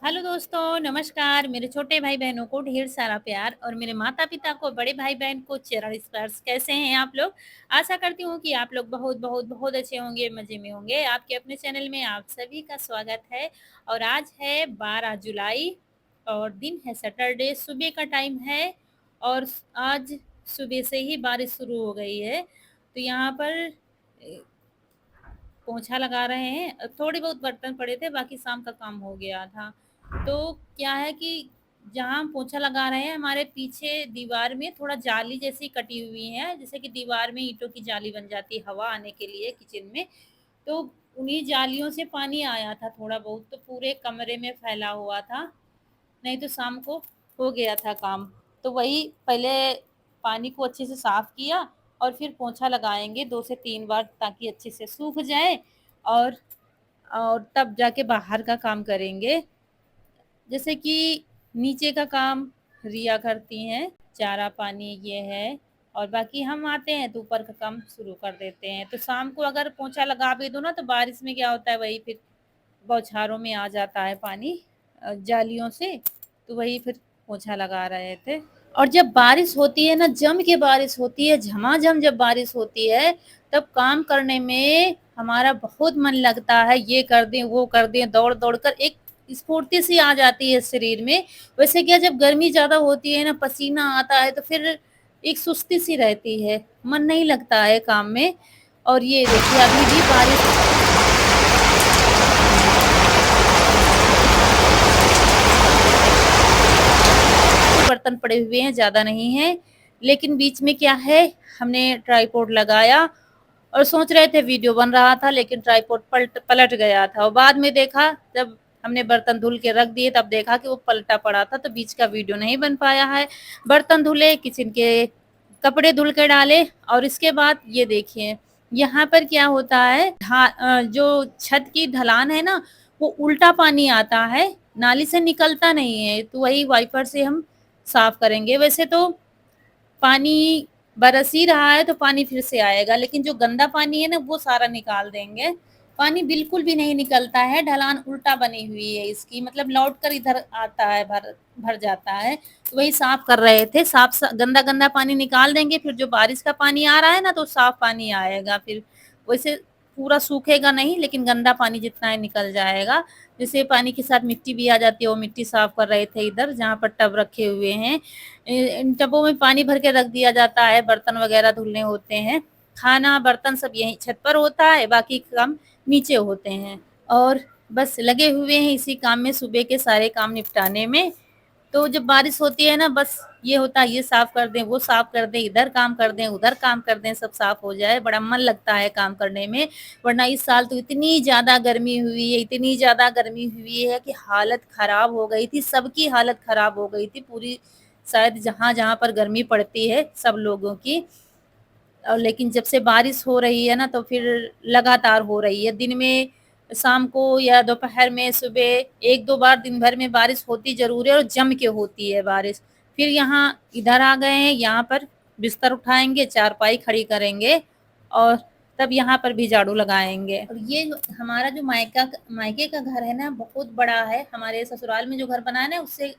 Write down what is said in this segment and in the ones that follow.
Hello दोस्तों, नमस्कार। मेरे छोटे भाई-बहनों को ढेर सारा प्यार और मेरे माता-पिता को, बड़े भाई-बहन को चरण स्पर्श। कैसे हैं आप लोग? आशा करती हूँ कि आप लोग बहुत, बहुत, बहुत अच्छे होंगे, मज़े में होंगे। आपके अपने चैनल में आप सभी का स्वागत है और आज है 12 जुलाई और दिन है सैटरडे, सुबह का टाइम है और आज सुबह से ही बारिश शुरू हो गई है। तो यहाँ पर पोंछा लगा रहे हैं। थोड़े बहुत बर्तन पड़े थे, बाकी शाम का काम हो गया था। तो क्या है कि जहाँ हम पोंछा लगा रहे हैं, हमारे पीछे दीवार में थोड़ा जाली जैसी कटी हुई है, जैसे कि दीवार में ईंटों की जाली बन जाती है हवा आने के लिए किचन में। तो उन्हीं जालियों से पानी आया था थोड़ा बहुत, तो पूरे कमरे में फैला हुआ था। नहीं तो शाम को हो गया था काम। तो वही पहले पानी को अच्छे से साफ किया और फिर पोंछा लगाएँगे 2 से 3 बार ताकि अच्छे से सूख जाए और तब जाके बाहर का काम करेंगे। जैसे कि नीचे का काम रिया करती हैं, चारा पानी ये है और बाकी हम आते हैं तो ऊपर का काम शुरू कर देते हैं। तो शाम को अगर पोंछा लगा भी दो ना तो बारिश में क्या होता है वही फिर बौछारों में आ जाता है पानी जालियों से, तो वही फिर पोंछा लगा रहे थे। और जब बारिश होती है ना, जम के बारिश होती है, झमाझम जब बारिश होती है, तब काम करने में हमारा बहुत मन लगता है, ये कर दें, वो कर दें, दौड़-दौड़ कर एक स्फूर्ति सी आ जाती है शरीर में। वैसे क्या जब गर्मी ज़्यादा होती है ना, पसीना आता है, तो फिर एक सुस्ती सी रहती है, मन नहीं लगता है काम में। और ये देखिए अभी भी बारिश बर्तन पड़े हुए हैं, ज़्यादा नहीं हैं। लेकिन बीच में क्या है, हमने ट्राइपॉड लगाया और सोच रहे थे वीडियो बन रहा था, लेकिन ट्राइपॉड पलट गया था और बाद में देखा जब हमने बर्तन धुल के रख दिए तब देखा कि वो पलटा पड़ा था, तो बीच का वीडियो नहीं बन पाया है। बर्तन धुले, किचन के कपड़े धुल के डाले और इसके बाद ये देखिए, यहाँ पर क्या होता है जो छत की ढलान है ना, वो उल्टा पानी आता है, नाली से निकलता नहीं है, तो वही वाइपर से हम साफ करेंगे। वैसे तो पानी बरस ही रहा है तो पानी फिर से आएगा, लेकिन जो गंदा पानी है ना वो सारा निकाल देंगे। पानी बिल्कुल भी नहीं निकलता है, ढलान उल्टा बनी हुई है इसकी, मतलब लौट कर इधर आता है, भर भर जाता है। तो वही साफ कर रहे थे, साफ स गंदा-गंदा पानी निकाल देंगे, फिर जो बारिश का पानी आ रहा है ना तो साफ पानी आएगा फिर। वैसे पूरा सूखेगा नहीं, लेकिन गंदा पानी जितना है निकल जाएगा। जैसे पानी के साथ मिट्टी भी आ जाती है, वो मिट्टी साफ कर रहे थे इधर जहाँ पर टब रखे हुए हैं। इन टबों में पानी भर के रख दिया जाता है, बर्तन वगैरह धुलने होते हैं। खाना, बर्तन सब यहीं छत पर होता है, बाकी काम नीचे होते हैं और बस लगे हुए हैं इसी काम में, सुबह के सारे काम निपटाने में। तो जब बारिश होती है ना, बस ये होता है ये साफ कर दें, वो साफ कर दें, इधर काम कर दें, उधर काम कर दें, सब साफ हो जाए, बड़ा मन लगता है काम करने में। वरना इस साल तो इतनी ज़्यादा गर्मी हुई है, इतनी ज़्यादा गर्मी हुई है कि हालत खराब हो गई थी, सबकी हालत खराब हो गई थी पूरी, शायद जहाँ-जहाँ पर गर्मी पड़ती है सब लोगों की। और लेकिन जब से बारिश हो रही है ना, तो फिर लगातार हो रही है। दिन में, शाम को या दोपहर में, सुबह 1-2 बार दिन भर में बारिश होती ज़रूर है और जम के होती है बारिश। फिर यहाँ इधर आ गए हैं, यहाँ पर बिस्तर उठाएँगे, चारपाई खड़ी करेंगे और तब यहाँ पर भी झाड़ू लगाएँगे। और ये हमारा जो मायके का घर है ना, बहुत बड़ा है। हमारे ससुराल में जो घर बना है ना, उससे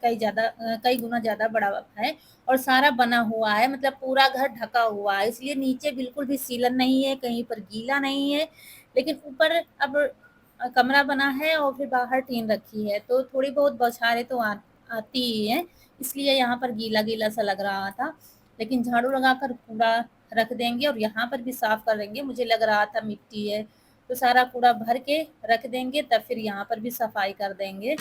कई गुना ज़्यादा बड़ा है और सारा बना हुआ है, मतलब पूरा घर ढका हुआ है, इसलिए नीचे बिल्कुल भी सीलन नहीं है, कहीं पर गीला नहीं है। लेकिन ऊपर अब कमरा बना है और फिर बाहर टीन रखी है, तो थोड़ी बहुत बौछारें तो आती ही हैं, इसलिए यहाँ पर गीला-गीला सा लग रहा था। लेकिन झाड़ू लगाकर कूड़ा रख देंगे और यहाँ पर भी साफ करेंगे, मुझे लग रहा था मिट्टी है, तो सारा कूड़ा भर के रख देंगे, तब फिर यहाँ पर भी सफाई कर देंगे।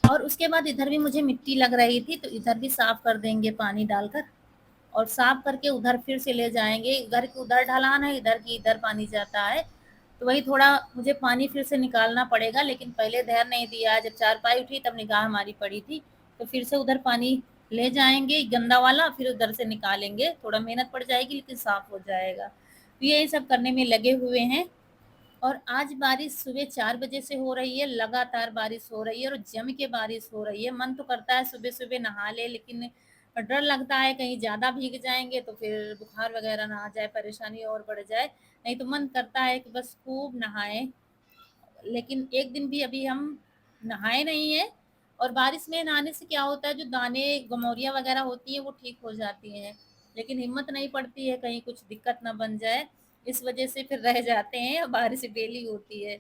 और उसके बाद इधर भी मुझे मिट्टी लग रही थी, तो इधर भी साफ कर देंगे पानी डालकर और साफ करके उधर फिर से ले जाएँगे। इधर की उधर ढलान है, इधर की इधर पानी जाता है। तो वही थोड़ा मुझे पानी फिर से निकालना पड़ेगा, लेकिन पहले ध्यान नहीं दिया। जब चारपाई उठी तब निगाह हमारी पड़ी थी, तो फिर से उधर पानी ले जाएँगे गंदा वाला, फिर उधर से निकालेंगे। थोड़ा मेहनत पड़ जाएगी लेकिन साफ़ हो जाएगा। तो यही सब करने में लगे हुए हैं। और आज बारिश सुबह 4 बजे से हो रही है, लगातार बारिश हो रही है और जम के बारिश हो रही है। मन तो करता है सुबह-सुबह नहा लें, लेकिन डर लगता है कहीं ज़्यादा भीग जाएँगे तो फिर बुखार वगैरह ना आ जाए, परेशानी और बढ़ जाए। नहीं तो मन करता है कि बस खूब नहाएँ। लेकिन एक दिन भी अभी हम नहाए नहीं हैं। और बारिश में नहाने से क्या होता है, जो दाने गमौरियाँ वगैरह होती हैं वो ठीक हो जाती हैं, लेकिन हिम्मत नहीं पड़ती है कहीं कुछ दिक्कत ना बन जाए, इस वजह से फिर रह जाते हैं और बारिश डेली होती है।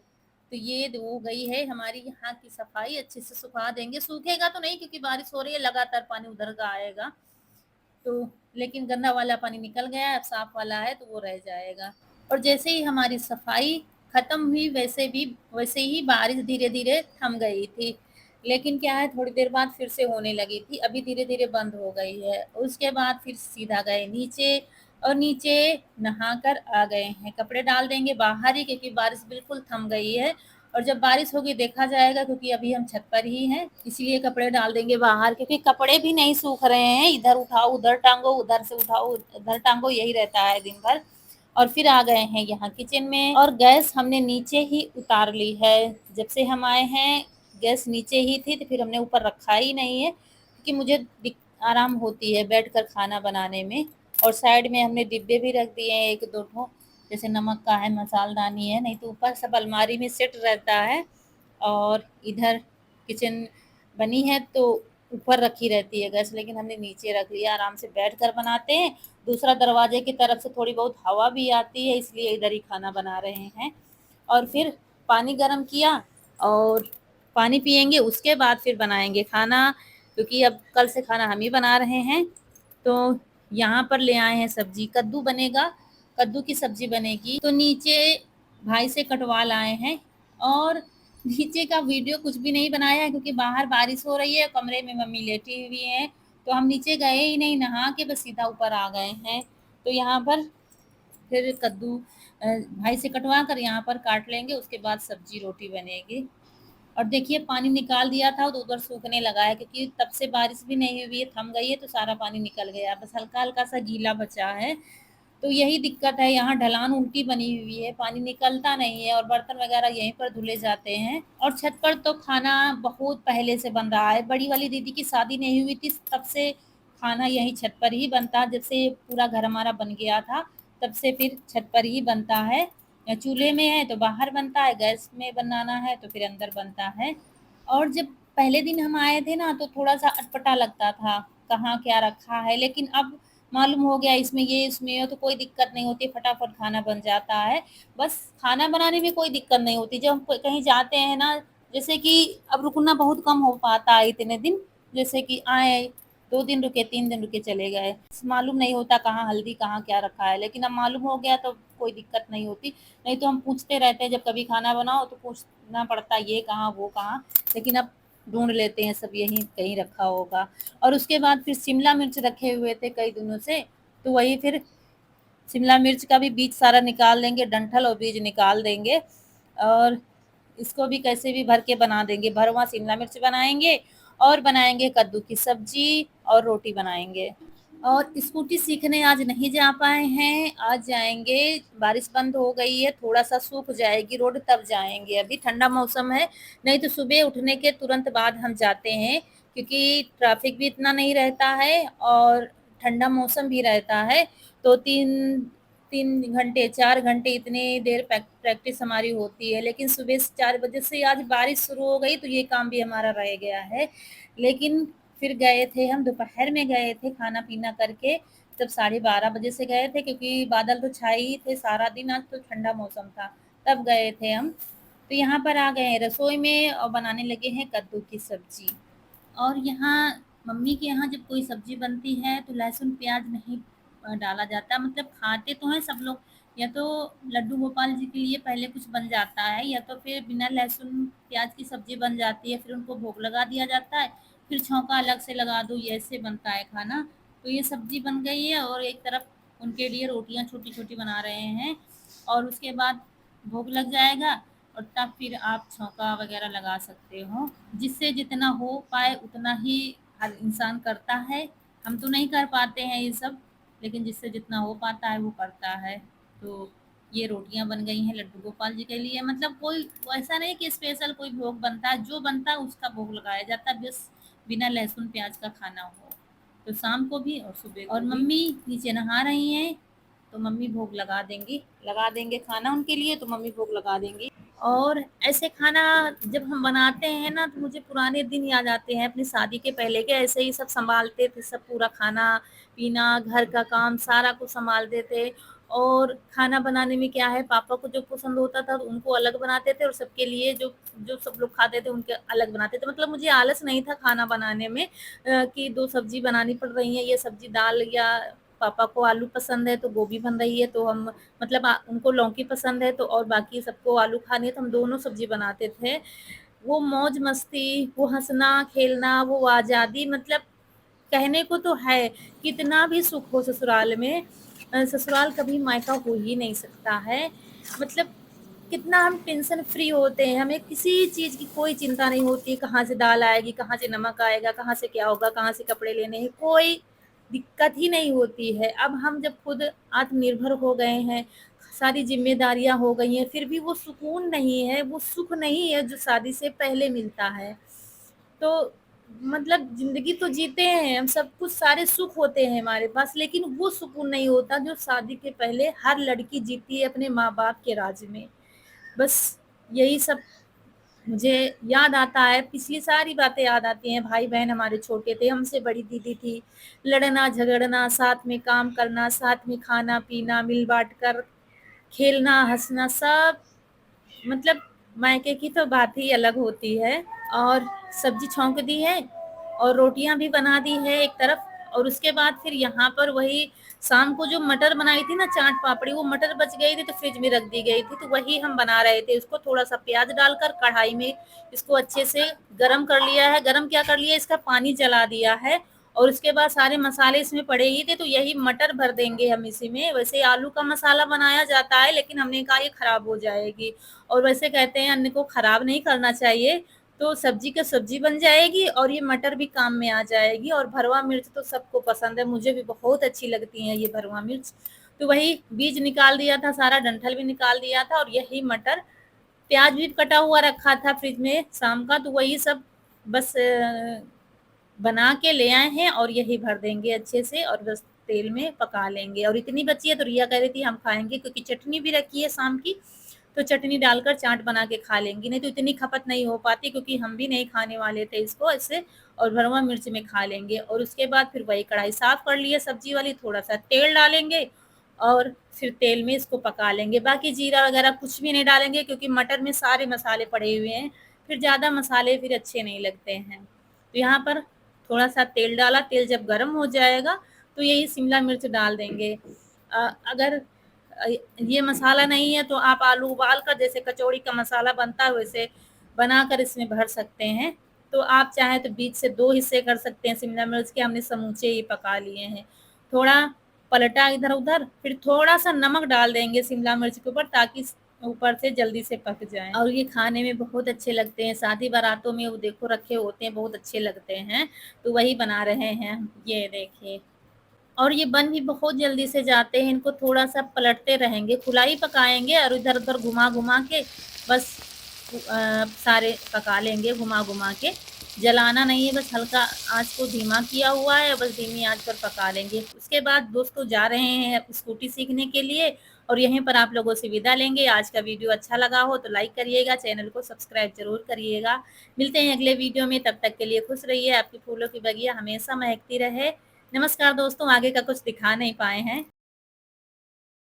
तो ये हो गई है हमारी यहाँ की सफाई, अच्छे से सुखा देंगे, सूखेगा तो नहीं क्योंकि बारिश हो रही है, लगातार पानी उधर का आएगा। तो लेकिन गंदा वाला पानी निकल गया है, अब साफ वाला है तो वो रह जाएगा। और जैसे ही हमारी सफाई खत्म हुई वैसे ही बारिश धीरे-धीरे थम गई थी। लेकिन क्या है, थोड़ी देर बाद फिर से होने लगी थी, अभी धीरे-धीरे बंद हो गई है। उसके बाद फिर सीधा गए नीचे और नीचे नहाकर आ गए हैं। कपड़े डाल देंगे बाहर ही क्योंकि बारिश बिल्कुल थम गई है। और जब बारिश होगी देखा जाएगा, क्योंकि अभी हम छत पर ही हैं, इसलिए कपड़े डाल देंगे बाहर, क्योंकि कपड़े भी नहीं सूख रहे हैं। इधर उठाओ उधर टांगो, उधर से उठाओ उधर टांगो, यही रहता है दिन भर। और फिर आ गए हैं यहाँ किचन में और गैस हमने नीचे ही उतार ली है। जब से हम आए हैं गैस नीचे ही थी, तो फिर हमने ऊपर रखा ही नहीं है क्योंकि मुझे आराम होती है बैठकर खाना बनाने में। और साइड में हमने डिब्बे भी रख दिए हैं 1-2 ठो, जैसे नमक का है, मसालदानी है, नहीं तो ऊपर सब अलमारी में सेट रहता है। और इधर किचन बनी है तो ऊपर रखी रहती है गैस, लेकिन हमने नीचे रख लिया, आराम से बैठकर बनाते हैं। दूसरा दरवाजे की तरफ से थोड़ी बहुत हवा भी आती है, इसलिए इधर ही खाना बना रहे हैं। और फिर पानी गरम किया और पानी पिएँगे, उसके बाद फिर बनाएँगे खाना, क्योंकि अब कल से खाना हम ही बना रहे हैं। तो यहाँ पर ले आए हैं सब्ज़ी, कद्दू बनेगा, कद्दू की सब्ज़ी बनेगी। तो नीचे भाई से कटवा लाए हैं और नीचे का वीडियो कुछ भी नहीं बनाया है क्योंकि बाहर बारिश हो रही है, कमरे में मम्मी लेटी हुई हैं, तो हम नीचे गए ही नहीं, नहा के बस सीधा ऊपर आ गए हैं। तो यहाँ पर फिर कद्दू भाई से कटवा कर यहाँ पर काट लेंगे, उसके बाद सब्ज़ी रोटी बनेगी। और देखिए पानी निकाल दिया था तो उधर सूखने लगा है, क्योंकि तब से बारिश भी नहीं हुई है, थम गई है तो सारा पानी निकल गया, बस हल्का-हल्का सा गीला बचा है। तो यही दिक्कत है, यहाँ ढलान उल्टी बनी हुई है, पानी निकलता नहीं है और बर्तन वगैरह यहीं पर धुले जाते हैं। और छत पर तो खाना बहुत पहले से बन रहा है, बड़ी वाली दीदी की शादी नहीं हुई थी तब से खाना यहीं छत पर ही बनता है, जब से पूरा घर हमारा बन गया था, तब से फिर छत पर ही बनता है। चूल्हे में है तो बाहर बनता है, गैस में बनाना है तो फिर अंदर बनता है। और जब पहले दिन हम आए थे ना तो थोड़ा-सा अटपटा लगता था, कहाँ क्या रखा है, लेकिन अब मालूम हो गया इसमें ये, इसमें वो, तो कोई दिक्कत नहीं होती, फटाफट खाना बन जाता है। बस खाना बनाने में कोई दिक्कत नहीं होती, जब हम कहीं जाते हैं ना, जैसे कि अब रुकना बहुत कम हो पाता है इतने दिन, जैसे कि आए 2 दिन रुके, 3 दिन रुके, चले गए। मालूम नहीं होता कहाँ हल्दी, कहाँ क्या रखा है, लेकिन अब मालूम हो गया तो कोई दिक्कत नहीं होती। नहीं तो हम पूछते रहते हैं, जब कभी खाना बनाओ तो पूछना पड़ता है ये कहाँ, वो कहाँ, लेकिन अब ढूँढ लेते हैं, सब यहीं कहीं रखा होगा। और उसके बाद फिर शिमला मिर्च रखे हुए थे कई दिनों से, तो वही फिर शिमला मिर्च का भी बीज सारा निकाल देंगे, डंठल और बीज निकाल देंगे और इसको भी कैसे भी भर के बना देंगे, भरवा शिमला मिर्च बनाएँगे और बनाएँगे कद्दू की सब्ज़ी और रोटी बनाएँगे। और स्कूटी सीखने आज नहीं जा पाए हैं, आज जाएँगे, बारिश बंद हो गई है, थोड़ा-सा सूख जाएगी रोड तब जाएँगे, अभी ठंडा मौसम है, नहीं तो सुबह उठने के तुरंत बाद हम जाते हैं, क्योंकि ट्रैफ़िक भी इतना नहीं रहता है और ठंडा मौसम भी रहता है, तो 3 घंटे, 4 घंटे इतनी देर प्रैक्टिस हमारी होती है, लेकिन सुबह से 4 बजे से आज बारिश शुरू हो गई, तो ये काम भी हमारा रह गया है। लेकिन फिर गए थे हम, दोपहर में गए थे खाना-पीना करके, तब 12:30 बजे से गए थे क्योंकि बादल तो छाए ही थे सारा दिन, आज तो ठंडा मौसम था, तब गए थे हम। तो यहाँ पर आ गए हैं रसोई में और बनाने लगे हैं कद्दू की सब्ज़ी। और यहाँ मम्मी के यहाँ जब कोई सब्ज़ी बनती है तो लहसुन प्याज़ नहीं डाला जाता, मतलब खाते तो हैं सब लोग, या तो लड्डू गोपाल जी के लिए पहले कुछ बन जाता है या तो फिर बिना लहसुन प्याज़ की सब्ज़ी बन जाती है, फिर उनको भोग लगा दिया जाता है, फिर छौंका अलग से लगा दो, ये ऐसे बनता है खाना। तो ये सब्ज़ी बन गई है और एक तरफ उनके लिए रोटियाँ छोटी-छोटी बना रहे हैं और उसके बाद भोग लग जाएगा और तब फिर आप छौंका वगैरह लगा सकते हो। जिससे जितना हो पाए उतना ही हर इंसान करता है। हम तो नहीं कर पाते हैं ये सब, लेकिन जिससे जितना हो पाता है वो करता है। तो ये रोटियाँ बन गई हैं लड्डू गोपाल जी के लिए। मतलब कोई ऐसा नहीं कि स्पेशल कोई भोग बनता है, जो बनता है उसका भोग लगाया जाता है, बस बिना लहसुन प्याज का खाना हो। तो शाम को भी और सुबह को और मम्मी नीचे नहा रही हैं, तो मम्मी भोग लगा देंगे खाना उनके लिए, तो मम्मी भोग लगा देंगी। और ऐसे खाना जब हम बनाते हैं ना, तो मुझे पुराने दिन याद आते हैं अपनी शादी के पहले के। ऐसे ही सब सँभालते थे, सब पूरा खाना-पीना, घर का काम सारा कुछ सँभालते थे। और खाना बनाने में क्या है, पापा को जो पसंद होता था तो उनको अलग बनाते थे, और सबके लिए जो जो सब लोग खाते थे उनके अलग बनाते थे। मतलब मुझे आलस नहीं था खाना बनाने में, कि 2 सब्ज़ी बनानी पड़ रही है, ये सब्ज़ी दाल, या पापा को आलू पसंद है तो गोभी बन रही है, तो हम मतलब उनको लौकी पसंद है तो, और बाकी सबको आलू खानी है तो हम दोनों सब्ज़ी बनाते थे। वो मौज-मस्ती, वो हँसना-खेलना, वो आज़ादी, मतलब कहने को तो है, कितना भी सुख हो ससुराल में, ससुराल कभी मायका हो ही नहीं सकता है। मतलब कितना हम टेंशन फ्री होते हैं, हमें किसी चीज़ की कोई चिंता नहीं होती, कहाँ से दाल आएगी, कहाँ से नमक आएगा, कहाँ से क्या होगा, कहाँ से कपड़े लेने हैं, कोई दिक्कत ही नहीं होती है। अब हम जब खुद आत्मनिर्भर हो गए हैं, सारी ज़िम्मेदारियाँ हो गई हैं, फिर भी वो सुकून नहीं है, वो सुख नहीं है जो शादी से पहले मिलता है। तो मतलब ज़िंदगी तो जीते हैं हम, सब कुछ सारे सुख होते हैं हमारे पास, लेकिन वो सुकून नहीं होता जो शादी के पहले हर लड़की जीती है अपने माँ-बाप के राज में। बस यही सब मुझे याद आता है, पिछली सारी बातें याद आती हैं। भाई-बहन हमारे छोटे थे, हमसे बड़ी दीदी थी, लड़ना-झगड़ना, साथ में काम करना, साथ में खाना-पीना, मिल-बाँट कर खेलना, हँसना, सब मतलब मायके की तो बात ही अलग होती है। और सब्ज़ी छौंक दी है और रोटियाँ भी बना दी है एक तरफ, और उसके बाद फिर यहाँ पर वही शाम को जो मटर बनाई थी ना चाट पापड़ी, वो मटर बच गई थी तो फ्रिज में रख दी गई थी, तो वही हम बना रहे थे। उसको थोड़ा-सा प्याज़ डालकर कढ़ाई में इसको अच्छे से गरम कर लिया है। गरम क्या कर लिया, इसका पानी जला दिया है, और उसके बाद सारे मसाले इसमें पड़े ही थे, तो यही मटर भर देंगे हम इसी में। वैसे आलू का मसाला बनाया जाता है, लेकिन हमने कहा ये खराब हो जाएगी, और वैसे कहते हैं अन्न को खराब नहीं करना चाहिए, तो सब्जी का सब्जी बन जाएगी और ये मटर भी काम में आ जाएगी। और भरवा मिर्च तो सबको पसंद है, मुझे भी बहुत अच्छी लगती हैं ये भरवा मिर्च। तो वही बीज निकाल दिया था सारा, डंठल भी निकाल दिया था, और यही मटर, प्याज भी कटा हुआ रखा था फ्रिज में शाम का, तो वही सब बस बना के ले आए हैं, और यही भर देंगे अच्छे से और बस तेल में पका लेंगे। और इतनी बची है तो रिया कह रही थी हम खाएँगे, क्योंकि चटनी भी रखी है शाम की, तो चटनी डालकर चाट बना के खा लेंगी। नहीं तो इतनी खपत नहीं हो पाती, क्योंकि हम भी नहीं खाने वाले थे इसको ऐसे, और भरवा मिर्च में खा लेंगे। और उसके बाद फिर वही कढ़ाई साफ कर ली है सब्जी वाली, थोड़ा-सा तेल डालेंगे और फिर तेल में इसको पका लेंगे। बाकी जीरा वगैरह कुछ भी नहीं डालेंगे, क्योंकि मटर में सारे मसाले पड़े हुए हैं, फिर ज़्यादा मसाले फिर अच्छे नहीं लगते हैं। तो यहाँ पर थोड़ा-सा तेल डाला, तेल जब गरम हो जाएगा तो यही शिमला मिर्च डाल देंगे। अगर अ, ये मसाला नहीं है तो आप आलू उबाल कर, जैसे कचौड़ी का मसाला बनता है वैसे बनाकर इसमें भर सकते हैं। तो आप चाहें तो बीच से 2 हिस्से कर सकते हैं शिमला मिर्च के, हमने समूचे ही पका लिए हैं। थोड़ा पलटा इधर-उधर, फिर थोड़ा-सा नमक डाल देंगे शिमला मिर्च के ऊपर, ताकि ऊपर से जल्दी से पक जाएँ, और ये खाने में बहुत अच्छे लगते हैं। शादी-बारातों में वो देखो रखे होते हैं, बहुत अच्छे लगते हैं, तो वही बना रहे हैं। ये देखिए, और ये बन भी बहुत जल्दी से जाते हैं, इनको थोड़ा-सा पलटते रहेंगे, खुला ही पकाएँगे और इधर-उधर घुमा-घुमा के बस सारे पका लेंगे घुमा-घुमा के। जलाना नहीं है, बस हल्का आँच को धीमा किया हुआ है, बस धीमी आँच पर पका लेंगे। उसके बाद दोस्तों जा रहे हैं स्कूटी सीखने के लिए, और यहीं पर आप लोगों से विदा लेंगे। आज का वीडियो अच्छा लगा हो तो लाइक करिएगा, चैनल को सब्सक्राइब ज़रूर करिएगा। मिलते हैं अगले वीडियो में, तब तक के लिए खुश रहिए, आपकी फूलों की बगिया हमेशा महकती रहे। नमस्कार दोस्तों, आगे का कुछ दिखा नहीं पाए हैं।